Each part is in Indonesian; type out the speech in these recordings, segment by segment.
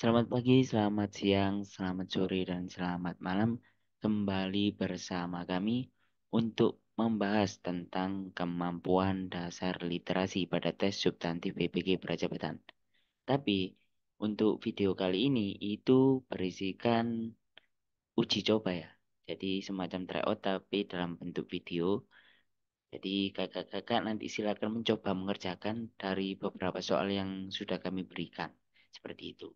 Selamat pagi, selamat siang, selamat sore, dan selamat malam. Kembali bersama kami untuk membahas tentang kemampuan dasar literasi pada tes substantif PPG Prajabatan. Tapi untuk video kali ini itu berisikan uji coba ya. Jadi semacam tryout tapi dalam bentuk video. Jadi kakak-kakak nanti silakan mencoba mengerjakan dari beberapa soal yang sudah kami berikan. Seperti itu.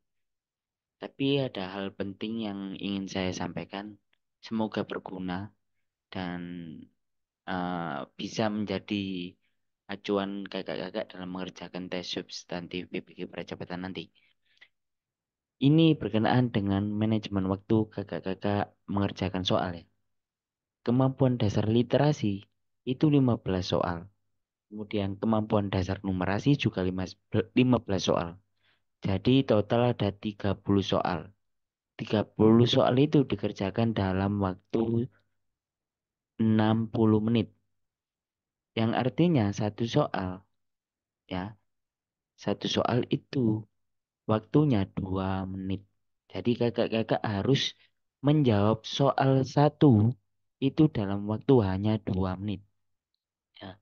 Tapi ada hal penting yang ingin saya sampaikan. Semoga berguna dan bisa menjadi acuan kakak-kakak dalam mengerjakan tes substantif PPG Prajabatan nanti. Ini berkenaan dengan manajemen waktu kakak-kakak mengerjakan soal ya. Kemampuan dasar literasi itu 15 soal. Kemudian kemampuan dasar numerasi juga 15 soal. Jadi total ada 30 soal. 30 soal itu dikerjakan dalam waktu 60 menit. Yang artinya satu soal itu waktunya 2 menit. Jadi kakak-kakak harus menjawab soal satu itu dalam waktu hanya 2 menit. Ya,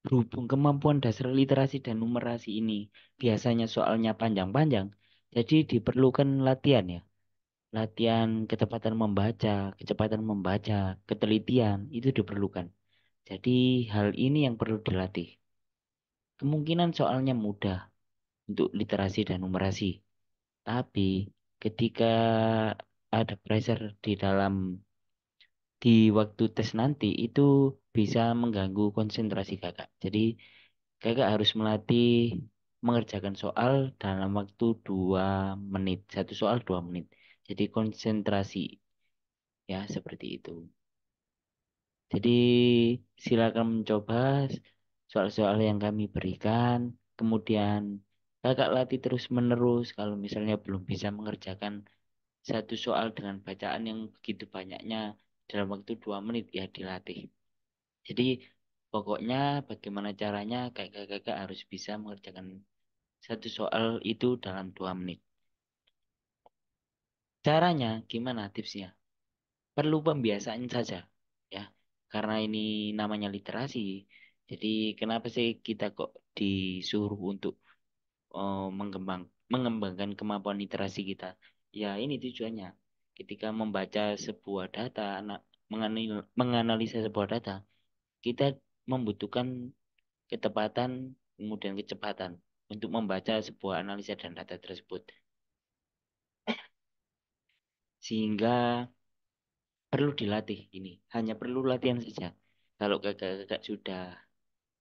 berhubung kemampuan dasar literasi dan numerasi ini biasanya soalnya panjang-panjang, jadi diperlukan latihan ya. Latihan kecepatan membaca, ketelitian itu diperlukan. Jadi hal ini yang perlu dilatih. Kemungkinan soalnya mudah untuk literasi dan numerasi. Tapi ketika ada pressure di waktu tes nanti itu bisa mengganggu konsentrasi kakak. Jadi kakak harus melatih mengerjakan soal dalam waktu 2 menit. Satu soal 2 menit. Jadi konsentrasi ya seperti itu. Jadi silakan mencoba soal-soal yang kami berikan. Kemudian kakak latih terus-menerus. Kalau misalnya belum bisa mengerjakan satu soal dengan bacaan yang begitu banyaknya dalam waktu 2 menit, ya dilatih. Jadi pokoknya bagaimana caranya kakak-kakak harus bisa mengerjakan satu soal itu dalam 2 menit. Caranya gimana tipsnya? Perlu pembiasaan saja ya, karena ini namanya literasi. Jadi kenapa sih kita kok disuruh untuk mengembangkan kemampuan literasi kita? Ya ini tujuannya. Ketika membaca sebuah data, menganalisa sebuah data, kita membutuhkan ketepatan kemudian kecepatan untuk membaca sebuah analisa dan data tersebut. Sehingga perlu dilatih ini. Hanya perlu latihan saja. Kalau kakak-kakak sudah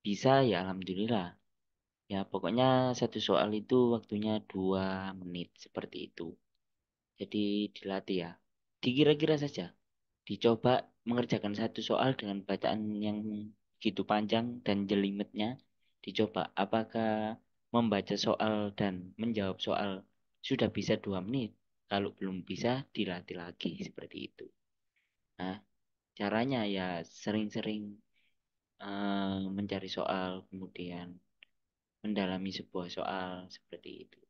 bisa, ya alhamdulillah. Ya pokoknya satu soal itu waktunya 2 menit seperti itu. Jadi dilatih ya. Dikira-kira saja. Dicoba mengerjakan satu soal dengan bacaan yang begitu panjang dan jelimetnya. Dicoba apakah membaca soal dan menjawab soal sudah bisa 2 menit. Kalau belum bisa dilatih lagi seperti itu. Nah, caranya ya sering-sering mencari soal, kemudian mendalami sebuah soal seperti itu.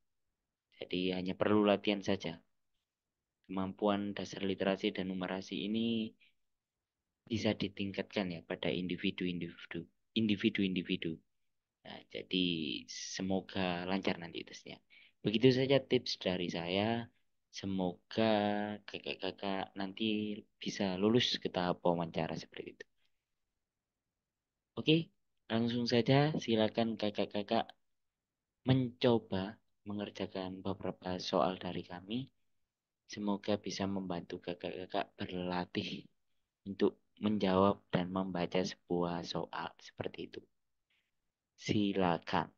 Jadi hanya perlu latihan saja. Kemampuan dasar literasi dan numerasi ini bisa ditingkatkan ya pada individu-individu. Nah, jadi semoga lancar nanti tesnya. Begitu saja tips dari saya. Semoga kakak-kakak nanti bisa lulus ke tahap wawancara seperti itu. Oke, langsung saja silakan kakak-kakak mencoba mengerjakan beberapa soal dari kami. Semoga bisa membantu kakak-kakak berlatih untuk menjawab dan membaca sebuah soal seperti itu. Silakan.